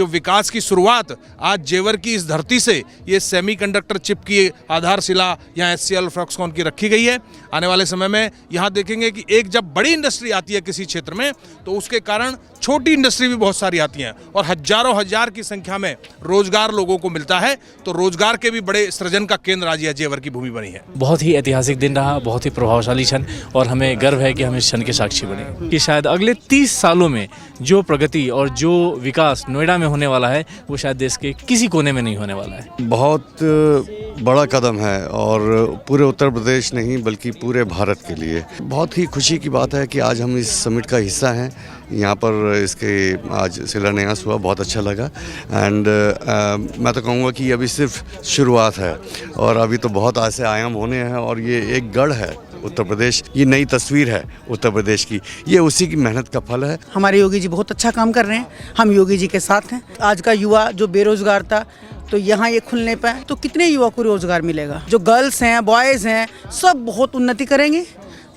जो विकास की शुरुआत आज जेवर की इस धरती से ये सेमीकंडक्टर चिप की आधारशिला यहाँ HCL फॉक्सकॉन की रखी गई है। आने वाले समय में यहाँ देखेंगे कि एक जब बड़ी इंडस्ट्री आती है किसी क्षेत्र में तो उसके कारण छोटी इंडस्ट्री भी बहुत सारी आती हैं और हजारों हजार की संख्या में रोजगार लोगों को मिलता है। तो रोजगार के भी बड़े सृजन का केंद्र आज यह जेवर की भूमि बनी है। बहुत ही ऐतिहासिक दिन रहा, बहुत ही प्रभावशाली क्षण और हमें गर्व है कि हम इस क्षण के साक्षी बने कि शायद अगले 30 सालों में जो प्रगति और जो विकास नोएडा में होने वाला है वो शायद देश के किसी कोने में नहीं होने वाला है। बहुत बड़ा कदम है और पूरे उत्तर प्रदेश नहीं बल्कि पूरे भारत के लिए बहुत ही खुशी की बात है कि आज हम इस समिट का हिस्सा हैं। यहाँ पर इसके आज शिलान्यास हुआ, बहुत अच्छा लगा एंड मैं तो कहूँगा कि अभी सिर्फ शुरुआत है और अभी तो बहुत ऐसे आयाम होने हैं और ये एक गढ़ है उत्तर प्रदेश, ये नई तस्वीर है उत्तर प्रदेश की, ये उसी की मेहनत का फल है। हमारे योगी जी बहुत अच्छा काम कर रहे हैं, हम योगी जी के साथ हैं। आज का युवा जो बेरोजगार था तो यहाँ ये खुलने पे तो कितने युवा को रोजगार मिलेगा। जो गर्ल्स हैं, बॉयज़ हैं, सब बहुत उन्नति करेंगे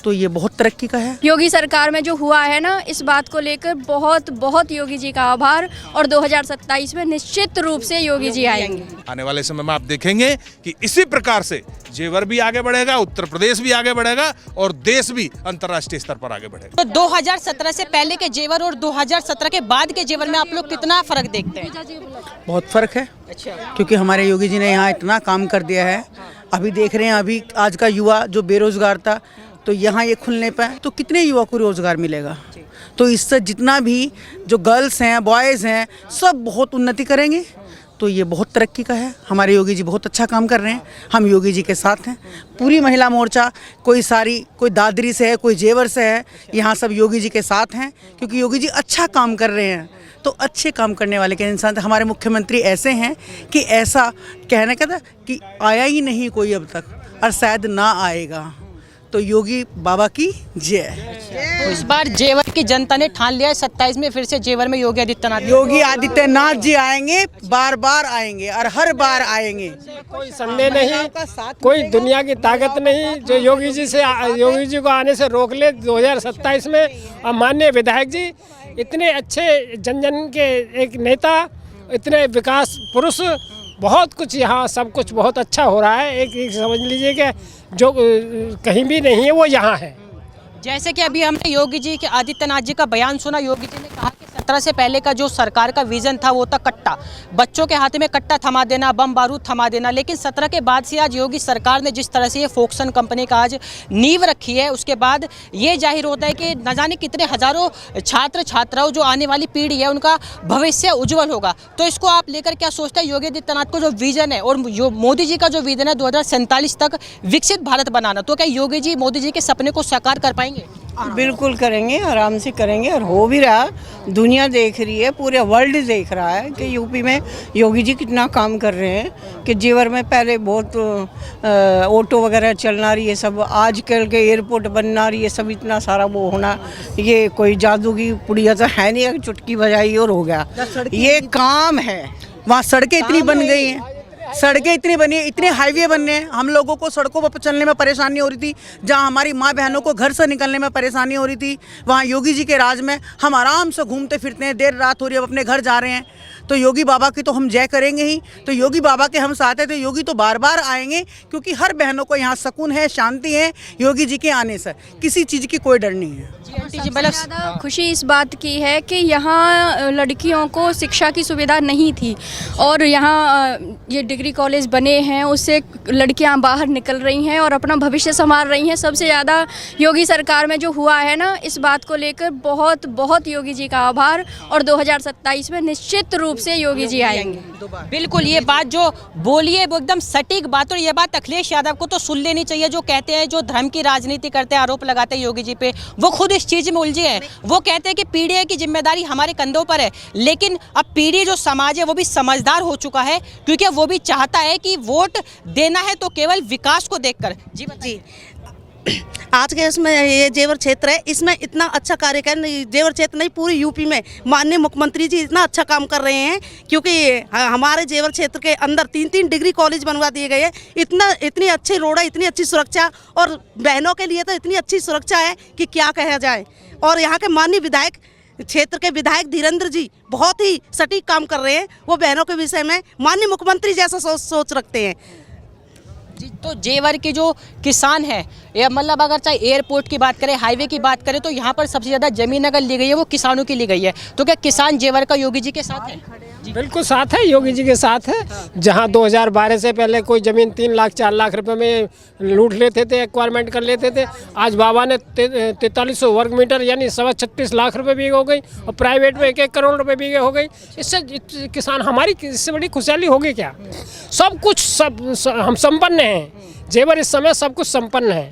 तो ये बहुत तरक्की का है। योगी सरकार में जो हुआ है ना, इस बात को लेकर बहुत बहुत योगी जी का आभार और 2027 में निश्चित रूप से योगी जी आएंगे। आने वाले समय में आप देखेंगे कि इसी प्रकार से जेवर भी आगे बढ़ेगा, उत्तर प्रदेश भी आगे बढ़ेगा और देश भी अंतर्राष्ट्रीय स्तर पर आगे बढ़ेगा। तो 2017 से पहले के जेवर और 2017 के बाद के जेवर में आप लोग कितना फर्क देखते हैं? बहुत फर्क है। अच्छा। क्योंकि हमारे योगी जी ने यहाँ इतना काम कर दिया है। अभी देख रहे हैं, अभी आज का युवा जो बेरोजगार था तो यहाँ ये खुलने पे तो कितने युवा को रोजगार मिलेगा। तो इससे जितना भी जो गर्ल्स हैं, बॉयज़ हैं, सब बहुत उन्नति करेंगे तो ये बहुत तरक्की का है। हमारे योगी जी बहुत अच्छा काम कर रहे हैं, हम योगी जी के साथ हैं। पूरी महिला मोर्चा, कोई सारी, कोई दादरी से है, कोई जेवर से है, यहाँ सब योगी जी के साथ हैं क्योंकि योगी जी अच्छा काम कर रहे हैं। तो अच्छे काम करने वाले के इंसान, हमारे मुख्यमंत्री ऐसे हैं कि ऐसा कहने का था कि आया ही नहीं कोई अब तक और शायद ना आएगा। तो योगी बाबा की जय। तो इस बार जेवर की जनता ने ठान लिया है 27 में फिर से जेवर में योगी आदित्यनाथ जी आएंगे, बार बार आएंगे और हर बार आएंगे। कोई संदेह नहीं, कोई दुनिया की ताकत नहीं जो योगी जी को आने से रोक ले 2027 में। और माननीय विधायक जी इतने अच्छे जन के एक नेता, इतने विकास पुरुष, बहुत कुछ यहाँ सब कुछ बहुत अच्छा हो रहा है। एक समझ लीजिए कि जो कहीं भी नहीं है वो यहाँ है। जैसे कि अभी हमने योगी जी के आदित्यनाथ जी का बयान सुना, योगी जी ने कहा कि 17 से पहले का जो सरकार का विजन था वो था कट्टा, बच्चों के हाथ में कट्टा थमा देना, बम बारूद थमा देना। लेकिन 17 के बाद से आज योगी सरकार ने जिस तरह से ये फॉक्सकॉन कंपनी का आज नींव रखी है, उसके बाद ये जाहिर होता है कि न जाने कितने हजारों छात्र छात्राओं जो आने वाली पीढ़ी है उनका भविष्य उज्जवल होगा। तो इसको आप लेकर क्या सोचते हैं? योगी आदित्यनाथ को जो विजन है और मोदी जी का जो विजन है 2047 तक विकसित भारत बनाना, तो क्या योगी जी मोदी जी के सपने को साकार कर पाएंगे? बिल्कुल करेंगे, आराम से करेंगे और हो भी रहा। दुनिया देख रही है, पूरे वर्ल्ड देख रहा है कि यूपी में योगी जी कितना काम कर रहे हैं। कि जेवर में पहले बहुत ऑटो वगैरह चलना रही है, सब आजकल के एयरपोर्ट बनना रही है, सब इतना सारा वो होना, ये कोई जादू की पुड़िया तो है नहीं, चुटकी बजाई और हो गया। ये काम है। वहाँ सड़कें इतनी बन गई हैं, सड़कें इतनी बनी है, इतने हाईवे बनने हैं। हम लोगों को सड़कों पर चलने में परेशानी हो रही थी, जहां हमारी माँ बहनों को घर से निकलने में परेशानी हो रही थी, वहां योगी जी के राज में हम आराम से घूमते फिरते हैं। देर रात हो रही है, अब अपने घर जा रहे हैं। तो योगी बाबा की तो हम जय करेंगे ही। तो योगी बाबा के हम साथ हैं, तो योगी तो बार बार आएंगे क्योंकि हर बहनों को यहाँ सुकून है, शांति है। योगी जी के आने से किसी चीज़ की कोई डर नहीं है। ज़्यादा खुशी इस बात की है कि यहाँ लड़कियों को शिक्षा की सुविधा नहीं थी और यहाँ ये डिग्री कॉलेज बने हैं, उससे लड़कियाँ बाहर निकल रही हैं और अपना भविष्य संवार रही हैं। सबसे ज़्यादा योगी सरकार में जो हुआ है ना, इस बात को लेकर बहुत बहुत योगी जी का आभार और 2027 में निश्चित रूप से योगी जी आएंगे। बिल्कुल, ये बात जो बोली है वो एकदम सटीक बात। और ये बात अखिलेश यादव को तो सुन लेनी चाहिए, जो कहते हैं, जो धर्म की राजनीति करते हैं, आरोप लगाते हैं योगी जी पे, वो खुद इस चीज में उलझे हैं। वो कहते हैं कि पीढ़ी की जिम्मेदारी हमारे कंधों पर है, लेकिन अब पीढ़ी जो समाज है वो भी समझदार हो चुका है, क्योंकि वो भी चाहता है कि वोट देना है तो केवल विकास को देखकर। जी जी, आज के इसमें ये जेवर क्षेत्र है, इसमें इतना अच्छा कार्य कर, जेवर क्षेत्र नहीं पूरी यूपी में माननीय मुख्यमंत्री जी इतना अच्छा काम कर रहे हैं, क्योंकि हमारे जेवर क्षेत्र के अंदर 3-3 डिग्री कॉलेज बनवा दिए गए हैं। इतनी अच्छी रोड है, इतनी अच्छी सुरक्षा, और बहनों के लिए तो इतनी अच्छी सुरक्षा है कि क्या कहा जाए। और यहाँ के माननीय विधायक क्षेत्र के विधायक धीरेन्द्र जी बहुत ही सटीक काम कर रहे हैं। वो बहनों के विषय में माननीय मुख्यमंत्री जैसा सोच रखते हैं। जी, तो जेवर के जो किसान हैं, या मतलब अगर चाहे एयरपोर्ट की बात करें, हाईवे की बात करें, तो यहाँ पर सबसे ज़्यादा ज़मीन अगर ली गई है वो किसानों की ली गई है। तो क्या किसान जेवर का योगी जी के साथ है? बिल्कुल साथ है, योगी जी के साथ है। जहाँ 2012 से पहले कोई ज़मीन 3 लाख 4 लाख रुपए में लूट लेते थे, एक्वायरमेंट कर लेते थे, आज बाबा ने 4300 वर्ग मीटर यानी 36 लाख रुपए बीघे हो गई, और प्राइवेट में 1 करोड़ रुपए बीघे हो गई। इससे किसान हमारी इससे बड़ी खुशहाली होगी क्या? सब कुछ हम संपन्न हैं। जेवर इस समय सब कुछ संपन्न है,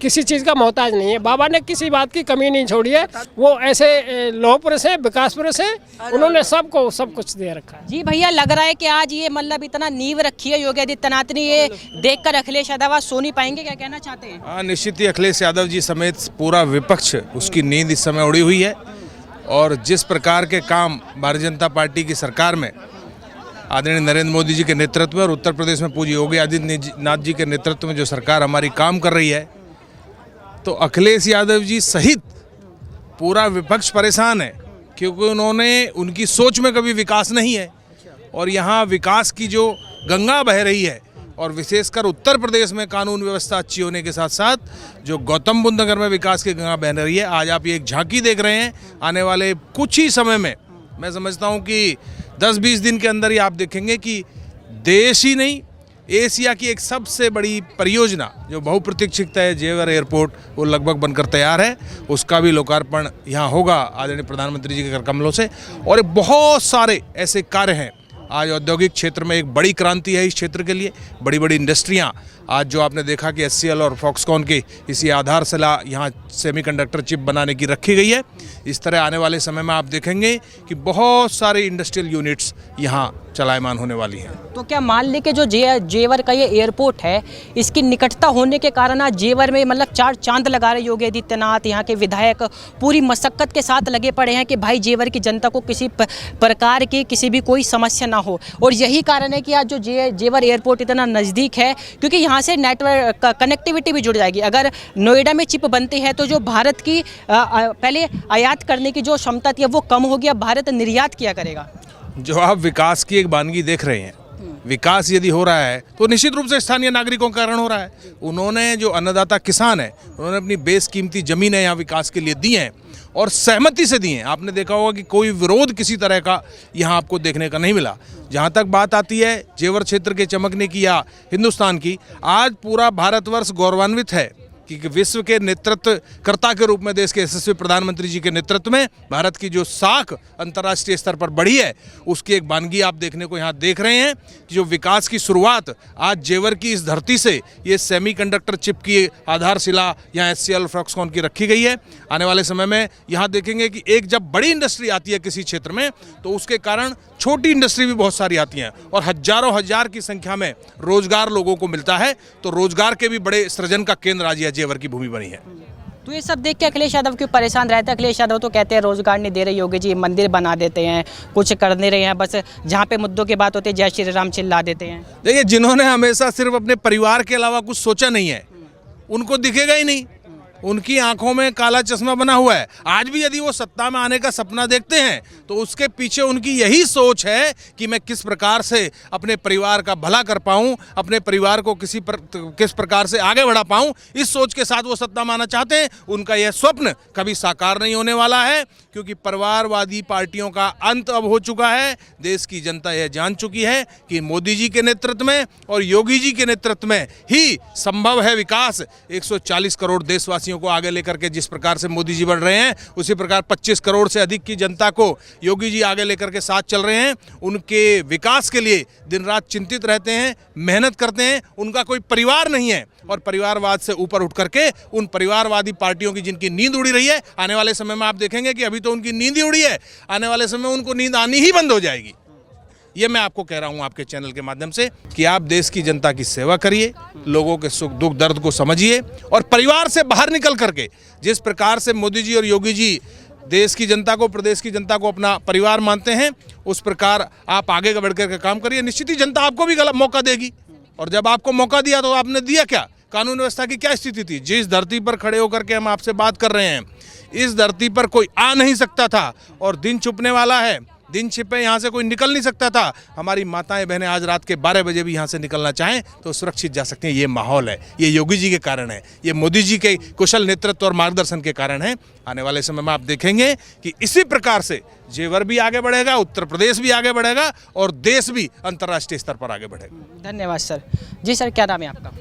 किसी चीज़ का मोहताज नहीं है। बाबा ने किसी बात की कमी नहीं छोड़ी है। वो ऐसे लौह पुरुष है, विकास पुरुष है, उन्होंने सबको सब कुछ दे रखा है। जी भैया, लग रहा है कि आज ये मतलब इतना नींव रखी है योगी आदित्यनाथ ने, ये देखकर अखिलेश यादव सो नहीं पाएंगे, क्या कहना चाहते हैं? हाँ, निश्चित ही अखिलेश यादव जी समेत पूरा विपक्ष उसकी नींद इस समय उड़ी हुई है। और जिस प्रकार के काम भारतीय जनता पार्टी की सरकार में आदरणीय नरेंद्र मोदी जी के नेतृत्व में और उत्तर प्रदेश में पूज्य योगी आदित्यनाथ जी के नेतृत्व में जो सरकार हमारी काम कर रही है, तो अखिलेश यादव जी सहित पूरा विपक्ष परेशान है, क्योंकि उनकी सोच में कभी विकास नहीं है। और यहाँ विकास की जो गंगा बह रही है, और विशेषकर उत्तर प्रदेश में कानून व्यवस्था अच्छी होने के साथ साथ जो गौतम बुद्ध नगर में विकास की गंगा बह रही है, आज आप ये एक झांकी देख रहे हैं। आने वाले कुछ ही समय में मैं समझता हूँ कि 10-20 दिन के अंदर ही आप देखेंगे कि देश ही नहीं, एशिया की एक सबसे बड़ी परियोजना जो बहुप्रतीक्षित है, जेवर एयरपोर्ट, वो लगभग बनकर तैयार है। उसका भी लोकार्पण यहाँ होगा आदरणीय प्रधानमंत्री जी के कर कमलों से। और बहुत सारे ऐसे कार्य हैं। आज औद्योगिक क्षेत्र में एक बड़ी क्रांति है इस क्षेत्र के लिए। बड़ी बड़ी इंडस्ट्रियाँ आज जो आपने देखा कि HCL और फॉक्सकॉन की इसी आधारशिला यहाँ सेमीकंडक्टर चिप बनाने की रखी गई है। इस तरह आने वाले समय में आप देखेंगे कि बहुत सारे इंडस्ट्रियल यूनिट्स यहाँ चलायमान होने वाली हैं। तो क्या मान लें कि जो जेवर का ये एयरपोर्ट है, इसकी निकटता होने के कारण आज जेवर में मतलब 4 चांद लगा रहे योगी आदित्यनाथ, यहाँ के विधायक पूरी मशक्कत के साथ लगे पड़े हैं कि भाई जेवर की जनता को किसी प्रकार की किसी भी कोई समस्या ना हो। और यही कारण है कि आज जो जेवर एयरपोर्ट इतना नज़दीक है, क्योंकि यहाँ से नेटवर्क कनेक्टिविटी भी जुड़ जाएगी। अगर नोएडा में चिप बनती है तो जो भारत की पहले आयात करने की जो क्षमता थी, अब वो कम होगी, अब भारत निर्यात किया करेगा। जो आप विकास की एक वानगी देख रहे हैं, विकास यदि हो रहा है तो निश्चित रूप से स्थानीय नागरिकों के कारण हो रहा है। उन्होंने जो अन्नदाता किसान है, उन्होंने अपनी बेशकीमती ज़मीनें यहाँ विकास के लिए दी हैं और सहमति से दी हैं। आपने देखा होगा कि कोई विरोध किसी तरह का यहाँ आपको देखने का नहीं मिला। जहाँ तक बात आती है जेवर क्षेत्र के चमकने की या हिंदुस्तान की, आज पूरा भारतवर्ष गौरवान्वित है कि विश्व के नेतृत्वकर्ता के रूप में देश के यशस्वी प्रधानमंत्री जी के नेतृत्व में भारत की जो साख अंतर्राष्ट्रीय स्तर पर बढ़ी है, उसकी एक वानगी आप देखने को यहाँ देख रहे हैं कि जो विकास की शुरुआत आज जेवर की इस धरती से ये सेमीकंडक्टर चिप की आधारशिला यहाँ HCL फॉक्सकॉन की रखी गई है। आने वाले समय में यहाँ देखेंगे कि एक जब बड़ी इंडस्ट्री आती है किसी क्षेत्र में, तो उसके कारण छोटी इंडस्ट्री भी बहुत सारी आती हैं और हजारों हजार की संख्या में रोजगार लोगों को मिलता है। तो रोजगार के भी बड़े सृजन का केंद्र आज जेवर की भूमि बनी है। तो ये सब देख के अखिलेश यादव क्यों परेशान रहता है? अखिलेश यादव तो कहते हैं रोजगार नहीं दे रहे योगी जी, मंदिर बना देते हैं, कुछ कर नहीं रहे हैं, बस जहाँ पे मुद्दों की बात होती है जय श्री राम चिल्ला देते हैं। देखिए, जिन्होंने हमेशा सिर्फ अपने परिवार के अलावा कुछ सोचा नहीं है, उनको दिखेगा ही नहीं। उनकी आंखों में काला चश्मा बना हुआ है। आज भी यदि वो सत्ता में आने का सपना देखते हैं तो उसके पीछे उनकी यही सोच है कि मैं किस प्रकार से अपने परिवार का भला कर पाऊं, अपने परिवार को किस प्रकार से आगे बढ़ा पाऊं। इस सोच के साथ वो सत्ता में आना चाहते हैं। उनका यह स्वप्न कभी साकार नहीं होने वाला है, क्योंकि परिवारवादी पार्टियों का अंत अब हो चुका है। देश की जनता यह जान चुकी है कि मोदी जी के नेतृत्व में और योगी जी के नेतृत्व में ही संभव है विकास। 140 करोड़ देशवासियों को आगे लेकर के जिस प्रकार से मोदी जी बढ़ रहे हैं, उसी प्रकार 25 करोड़ से अधिक की जनता को योगी जी आगे लेकर के साथ चल रहे हैं। उनके विकास के लिए दिन रात चिंतित रहते हैं, मेहनत करते हैं। उनका कोई परिवार नहीं है और परिवारवाद से ऊपर उठ करके उन परिवारवादी पार्टियों की जिनकी नींद उड़ी रही है, आने वाले समय में आप देखेंगे कि अभी तो उनकी नींद ही उड़ी है, आने वाले समय में उनको नींद आनी ही बंद हो जाएगी। ये मैं आपको कह रहा हूँ आपके चैनल के माध्यम से कि आप देश की जनता की सेवा करिए, लोगों के सुख दुख दर्द को समझिए और परिवार से बाहर निकल करके जिस प्रकार से मोदी जी और योगी जी देश की जनता को, प्रदेश की जनता को अपना परिवार मानते हैं, उस प्रकार आप आगे बढ़ कर के काम करिए। निश्चित ही जनता आपको भी गलत मौका देगी। और जब आपको मौका दिया तो आपने दिया क्या? कानून व्यवस्था की क्या स्थिति थी? जिस धरती पर खड़े होकर के हम आपसे बात कर रहे हैं, इस धरती पर कोई आ नहीं सकता था और दिन छुपने वाला है, दिन छिपे यहाँ से कोई निकल नहीं सकता था। हमारी माताएं बहनें आज रात के 12 बजे भी यहाँ से निकलना चाहें तो सुरक्षित जा सकते हैं। ये माहौल है, ये योगी जी के कारण है, ये मोदी जी के कुशल नेतृत्व और मार्गदर्शन के कारण है। आने वाले समय में आप देखेंगे कि इसी प्रकार से जेवर भी आगे बढ़ेगा, उत्तर प्रदेश भी आगे बढ़ेगा और देश भी अंतर्राष्ट्रीय स्तर पर आगे बढ़ेगा। धन्यवाद सर। जी सर, क्या नाम है आपका?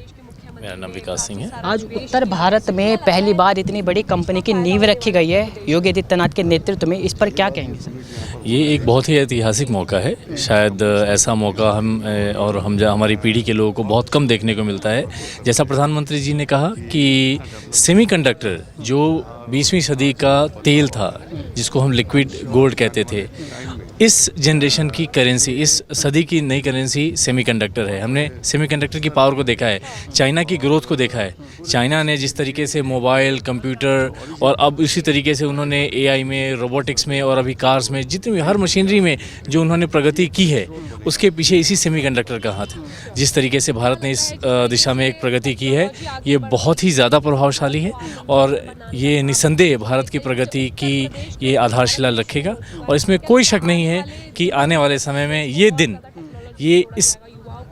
मेरा नाम विकास सिंह है। आज उत्तर भारत में पहली बार इतनी बड़ी कंपनी की नींव रखी गई है योगी आदित्यनाथ के नेतृत्व में, इस पर क्या कहेंगे सर? ये एक बहुत ही ऐतिहासिक मौका है। शायद ऐसा मौका हमारी पीढ़ी के लोगों को बहुत कम देखने को मिलता है। जैसा प्रधानमंत्री जी ने कहा कि सेमीकंडक्टर जो 20वीं सदी का तेल था, जिसको हम लिक्विड गोल्ड कहते थे, इस जनरेशन की करेंसी, इस सदी की नई करेंसी सेमीकंडक्टर है। हमने सेमीकंडक्टर की पावर को देखा है, चाइना की ग्रोथ को देखा है। चाइना ने जिस तरीके से मोबाइल, कंप्यूटर और अब इसी तरीके से उन्होंने एआई में, रोबोटिक्स में और अभी कार्स में, जितनी हर मशीनरी में जो उन्होंने प्रगति की है, उसके पीछे इसी सेमीकंडक्टर का हाथ है। जिस तरीके से भारत ने इस दिशा में एक प्रगति की है, ये बहुत ही ज़्यादा प्रभावशाली है और ये निसंदेह भारत की प्रगति की ये आधारशिला रखेगा। और इसमें कोई शक नहीं है कि आने वाले समय में ये दिन, ये इस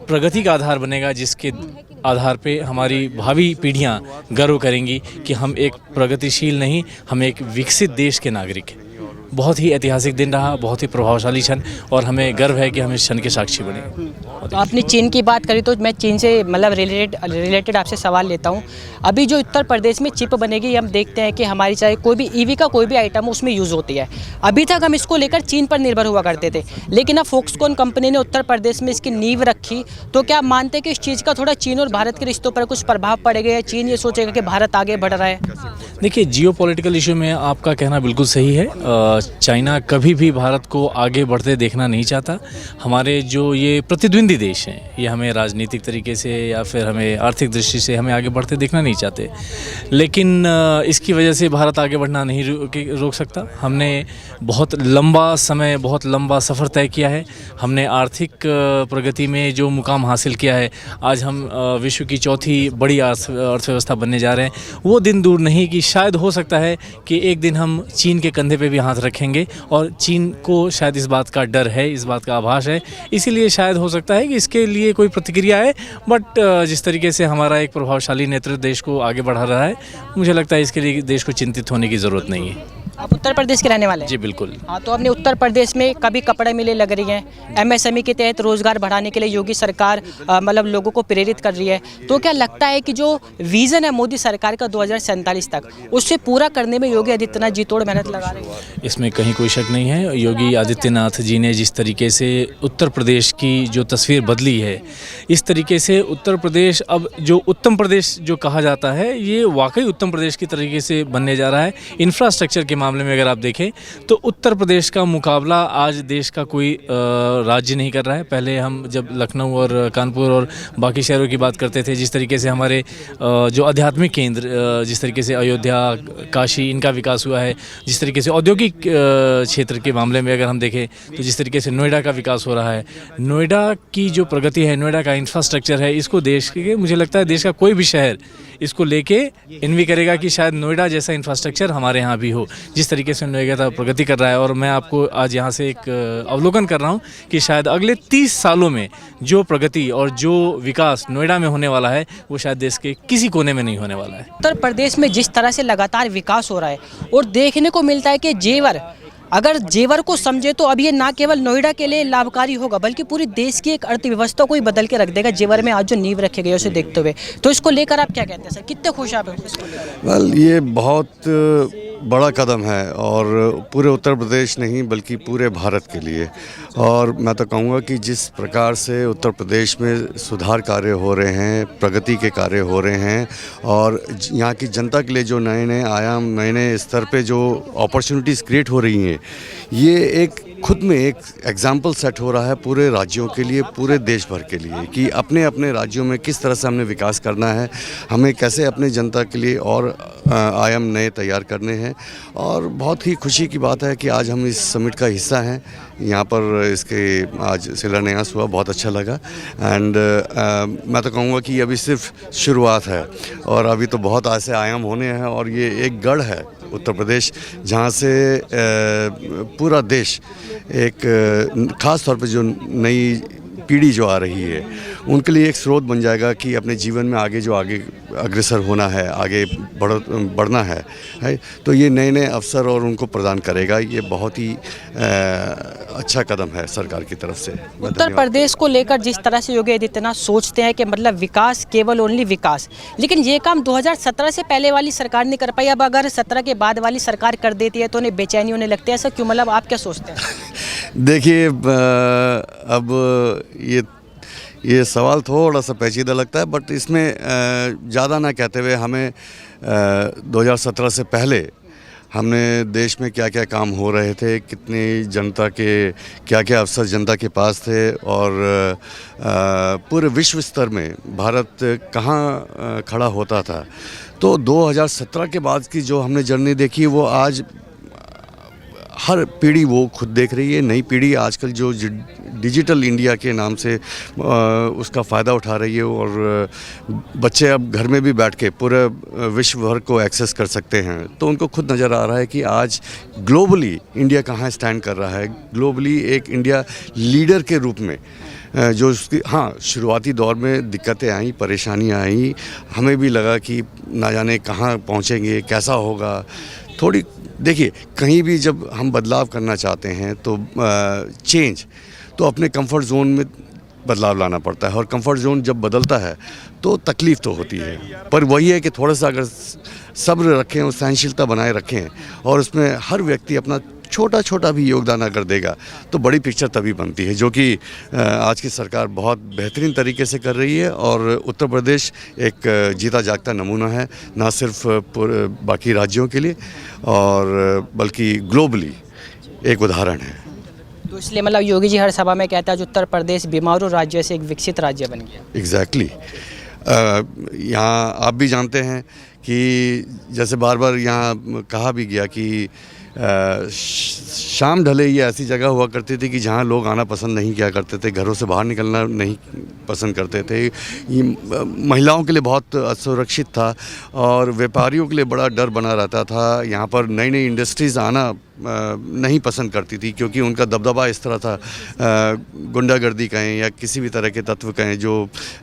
प्रगति का आधार बनेगा, जिसके आधार पे हमारी भावी पीढ़ियां गर्व करेंगी कि हम एक प्रगतिशील नहीं, हम एक विकसित देश के नागरिक हैं। बहुत ही ऐतिहासिक दिन रहा, बहुत ही प्रभावशाली क्षण और हमें गर्व है कि हम इस क्षण के साक्षी बने। तो आपने चीन की बात करी तो मैं चीन से मतलब रिलेटेड आपसे सवाल लेता हूँ। अभी जो उत्तर प्रदेश में चिप बनेगी, हम देखते हैं कि हमारी चाहे कोई भी ईवी का कोई भी आइटम उसमें यूज़ होती है। अभी तक हम इसको लेकर चीन पर निर्भर हुआ करते थे, लेकिन अब फॉक्सकॉन कंपनी ने उत्तर प्रदेश में इसकी नींव रखी, तो क्या आप मानते हैं कि इस चीज़ का थोड़ा चीन और भारत के रिश्तों पर कुछ प्रभाव पड़ेगा या चीन ये सोचेगा कि भारत आगे बढ़ रहा है? देखिए, जियोपॉलिटिकल इशू में आपका कहना बिल्कुल सही है। चाइना कभी भी भारत को आगे बढ़ते देखना नहीं चाहता। हमारे जो ये प्रतिद्वंदी देश हैं, ये हमें राजनीतिक तरीके से या फिर हमें आर्थिक दृष्टि से हमें आगे बढ़ते देखना नहीं चाहते, लेकिन इसकी वजह से भारत आगे बढ़ना नहीं रोक सकता। हमने बहुत लंबा समय, बहुत लंबा सफ़र तय किया है। हमने आर्थिक प्रगति में जो मुकाम हासिल किया है, आज हम विश्व की चौथी बड़ी अर्थव्यवस्था बनने जा रहे हैं। वो दिन दूर नहीं कि शायद हो सकता है कि एक दिन हम चीन के कंधे पे भी हाथ रखेंगे और चीन को शायद इस बात का डर है, इस बात का आभास है, इसीलिए शायद हो सकता है कि इसके लिए कोई प्रतिक्रिया है। बट जिस तरीके से हमारा एक प्रभावशाली नेतृत्व देश को आगे बढ़ा रहा है, मुझे लगता है इसके लिए देश को चिंतित होने की ज़रूरत नहीं है। आप उत्तर प्रदेश के रहने वाले हैं? जी बिल्कुल। हाँ, तो अपने उत्तर प्रदेश में कभी कपड़े मिले लग रही हैं, एमएसएमई के तहत रोजगार बढ़ाने के लिए योगी सरकार मतलब लोगों को प्रेरित कर रही है। तो क्या लगता है कि जो विजन है मोदी सरकार का 2047 तक, उससे पूरा करने में योगी आदित्यनाथ जी तोड़ मेहनत लगा रहे हैं? इसमें कहीं कोई शक नहीं है। योगी आदित्यनाथ जी ने जिस तरीके से उत्तर प्रदेश की जो तस्वीर बदली है, इस तरीके से उत्तर प्रदेश अब जो उत्तम प्रदेश जो कहा जाता है, ये वाकई उत्तम प्रदेश की तरीके से बनने जा रहा है। इंफ्रास्ट्रक्चर के मामले में अगर आप देखें तो उत्तर प्रदेश का मुकाबला आज देश का कोई राज्य नहीं कर रहा है। पहले हम जब लखनऊ और कानपुर और बाकी शहरों की बात करते थे, जिस तरीके से हमारे जो आध्यात्मिक केंद्र, जिस तरीके से अयोध्या, काशी, इनका विकास हुआ है, जिस तरीके से औद्योगिक क्षेत्र के मामले में अगर हम देखें तो जिस तरीके से नोएडा का विकास हो रहा है, नोएडा की जो प्रगति है, नोएडा का इंफ्रास्ट्रक्चर है, इसको देश के, मुझे लगता है देश का कोई भी शहर इसको लेके इन्वी करेगा कि शायद नोएडा जैसा इंफ्रास्ट्रक्चर हमारे यहाँ भी हो। जिस तरीके से नोएडा प्रगति कर रहा है, और मैं आपको आज यहाँ से एक अवलोकन कर रहा हूँ कि शायद अगले 30 सालों में जो प्रगति और जो विकास नोएडा में होने वाला है, वो शायद देश के किसी कोने में नहीं होने वाला है। उत्तर प्रदेश में जिस तरह से लगातार विकास हो रहा है और देखने को मिलता है कि जेवर, अगर जेवर को समझे तो अब ये ना केवल नोएडा के लिए लाभकारी होगा, बल्कि पूरी देश की एक अर्थव्यवस्था को ही बदल के रख देगा। जेवर में आज जो नींव रखे गए उसे देखते हुए, तो इसको लेकर आप क्या कहते हैं सर, कितने खुश आप हैं इसको लेकर? वेल, ये बहुत बड़ा कदम है और पूरे उत्तर प्रदेश नहीं बल्कि पूरे भारत के लिए। और मैं तो कहूँगा कि जिस प्रकार से उत्तर प्रदेश में सुधार कार्य हो रहे हैं, प्रगति के कार्य हो रहे हैं, और यहाँ की जनता के लिए जो नए नए आयाम, नए नए स्तर पे जो अपॉर्चुनिटीज़ क्रिएट हो रही हैं, ये एक खुद में एक एग्जाम्पल सेट हो रहा है पूरे राज्यों के लिए, पूरे देश भर के लिए, कि अपने अपने राज्यों में किस तरह से हमने विकास करना है, हमें कैसे अपने जनता के लिए और आयाम नए तैयार करने हैं। और बहुत ही खुशी की बात है कि आज हम इस समिट का हिस्सा हैं। यहाँ पर इसके आज शिलान्यास हुआ, बहुत अच्छा लगा। एंड मैं तो कहूँगा कि अभी सिर्फ शुरुआत है और अभी तो बहुत ऐसे आयाम होने हैं, और ये एक गढ़ है उत्तर प्रदेश, जहाँ से पूरा देश एक ख़ास तौर पे जो नई पीढ़ी जो आ रही है उनके लिए एक स्रोत बन जाएगा कि अपने जीवन में आगे अग्रसर होना है, आगे बढ़ना है। तो ये नए नए अवसर और उनको प्रदान करेगा। ये बहुत ही अच्छा कदम है सरकार की तरफ से। उत्तर प्रदेश को लेकर जिस तरह से योगी आदित्यनाथ सोचते हैं कि मतलब विकास केवल ओनली विकास, लेकिन ये काम 2017 से पहले वाली सरकार नहीं कर पाई। अब अगर 17 के बाद वाली सरकार कर देती है तो उन्हें बेचैनी होने लगती है, ऐसा क्यों? मतलब आप क्या सोचते हैं? देखिए, अब ये सवाल थोड़ा सा पेचीदा लगता है, बट इसमें ज़्यादा ना कहते हुए हमें 2017 से पहले हमने देश में क्या क्या काम हो रहे थे, कितनी जनता के क्या क्या अवसर जनता के पास थे, और पूरे विश्व स्तर में भारत कहाँ खड़ा होता था। तो 2017 के बाद की जो हमने जर्नी देखी वो आज हर पीढ़ी वो खुद देख रही है। नई पीढ़ी आजकल जो डिजिटल इंडिया के नाम से उसका फ़ायदा उठा रही है, और बच्चे अब घर में भी बैठ के पूरे विश्व भर को एक्सेस कर सकते हैं। तो उनको खुद नज़र आ रहा है कि आज ग्लोबली इंडिया कहाँ स्टैंड कर रहा है। ग्लोबली एक इंडिया लीडर के रूप में जो उसकी शुरुआती दौर में दिक्कतें आई, परेशानियाँ आई, हमें भी लगा कि ना जाने कहाँ पहुँचेंगे, कैसा होगा। थोड़ी देखिए, कहीं भी जब हम बदलाव करना चाहते हैं तो चेंज तो अपने कंफर्ट जोन में बदलाव लाना पड़ता है, और कंफर्ट जोन जब बदलता है तो तकलीफ़ तो होती है, पर वही है कि थोड़ा सा अगर सब्र रखें और सहनशीलता बनाए रखें और उसमें हर व्यक्ति अपना छोटा छोटा भी योगदान अगर देगा तो बड़ी पिक्चर तभी बनती है, जो कि आज की सरकार बहुत बेहतरीन तरीके से कर रही है। और उत्तर प्रदेश एक जीता जागता नमूना है, ना सिर्फ बाकी राज्यों के लिए और बल्कि ग्लोबली एक उदाहरण है। तो इसलिए मतलब योगी जी हर सभा में कहता है जो उत्तर प्रदेश बीमारू राज्य से एक विकसित राज्य बन गया। एग्जैक्टली। यहाँ आप भी जानते हैं कि जैसे बार बार यहाँ कहा भी गया कि शाम ढले ये ऐसी जगह हुआ करती थी कि जहाँ लोग आना पसंद नहीं किया करते थे, घरों से बाहर निकलना नहीं पसंद करते थे। ये महिलाओं के लिए बहुत असुरक्षित था और व्यापारियों के लिए बड़ा डर बना रहता था। यहाँ पर नई नई इंडस्ट्रीज़ आना नहीं पसंद करती थी, क्योंकि उनका दबदबा इस तरह था, गुंडागर्दी कहें या किसी भी तरह के तत्व कहें जो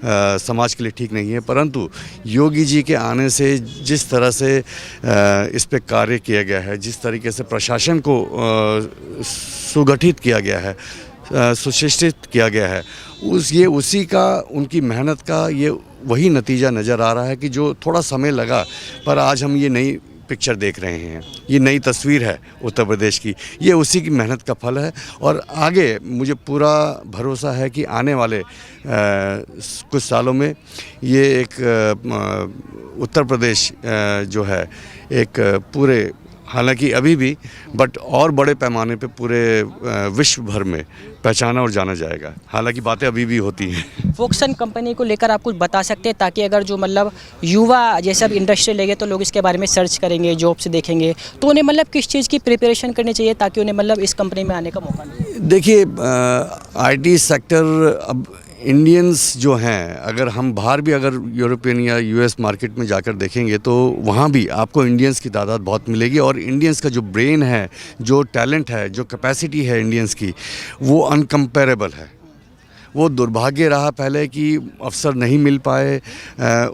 समाज के लिए ठीक नहीं है। परंतु योगी जी के आने से जिस तरह से इस पे कार्य किया गया है, जिस तरीके से प्रशासन को सुगठित किया गया है, सुशिक्षित किया गया है, उसी का, उनकी मेहनत का ये वही नतीजा नज़र आ रहा है कि जो थोड़ा समय लगा, पर आज हम ये नई पिक्चर देख रहे हैं, ये नई तस्वीर है उत्तर प्रदेश की, ये उसी की मेहनत का फल है। और आगे मुझे पूरा भरोसा है कि आने वाले कुछ सालों में ये एक उत्तर प्रदेश जो है एक पूरे, हालांकि अभी भी, बट और बड़े पैमाने पे पूरे विश्व भर में पहचाना और जाना जाएगा। हालांकि बातें अभी भी होती हैं। फोक्सन कंपनी को लेकर आप कुछ बता सकते हैं, ताकि अगर जो मतलब युवा जैसे अब इंडस्ट्री लेंगे तो लोग इसके बारे में सर्च करेंगे, जॉब्स देखेंगे, तो उन्हें मतलब किस चीज़ की प्रिपरेशन करनी चाहिए ताकि उन्हें मतलब इस कंपनी में आने का मौका मिले? देखिए, IT सेक्टर, अब इंडियंस जो हैं, अगर हम बाहर भी अगर यूरोपियन या US मार्केट में जाकर देखेंगे तो वहाँ भी आपको इंडियंस की तादाद बहुत मिलेगी। और इंडियंस का जो ब्रेन है, जो टैलेंट है, जो कैपेसिटी है इंडियंस की, वो अनकम्पेरेबल है। वो दुर्भाग्य रहा पहले कि अवसर नहीं मिल पाए,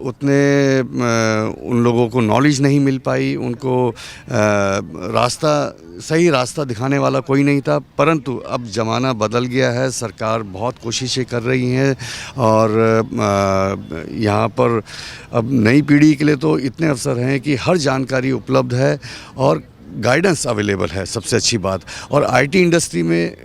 उतने उन लोगों को नॉलेज नहीं मिल पाई, उनको सही रास्ता दिखाने वाला कोई नहीं था। परंतु अब ज़माना बदल गया है, सरकार बहुत कोशिशें कर रही हैं, और यहाँ पर अब नई पीढ़ी के लिए तो इतने अवसर हैं कि हर जानकारी उपलब्ध है और गाइडेंस अवेलेबल है, सबसे अच्छी बात। और IT इंडस्ट्री में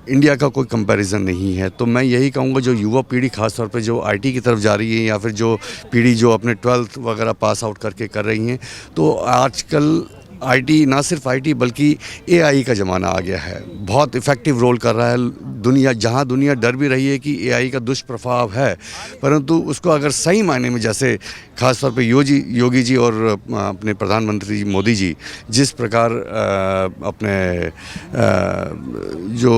इंडिया का कोई कंपैरिजन नहीं है। तो मैं यही कहूँगा, जो युवा पीढ़ी खास तौर पे जो IT की तरफ जा रही है, या फिर जो पीढ़ी जो अपने 12th वगैरह पास आउट करके कर रही हैं, तो आजकल IT, ना सिर्फ IT बल्कि AI का ज़माना आ गया है, बहुत इफ़ेक्टिव रोल कर रहा है। जहाँ दुनिया डर भी रही है कि एआई का दुष्प्रभाव है, परंतु उसको अगर सही मायने में, जैसे खासतौर पे योगी जी और अपने प्रधानमंत्री जी मोदी जी जिस प्रकार अपने जो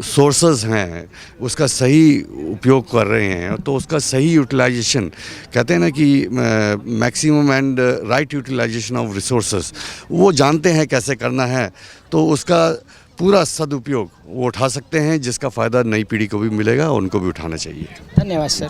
सोर्सेज हैं उसका सही उपयोग कर रहे हैं, तो उसका सही यूटिलाइजेशन, कहते हैं ना कि maximum and right utilization of resources, वो जानते हैं कैसे करना है, तो उसका पूरा सदुपयोग वो उठा सकते हैं, जिसका फ़ायदा नई पीढ़ी को भी मिलेगा, उनको भी उठाना चाहिए। धन्यवाद सर।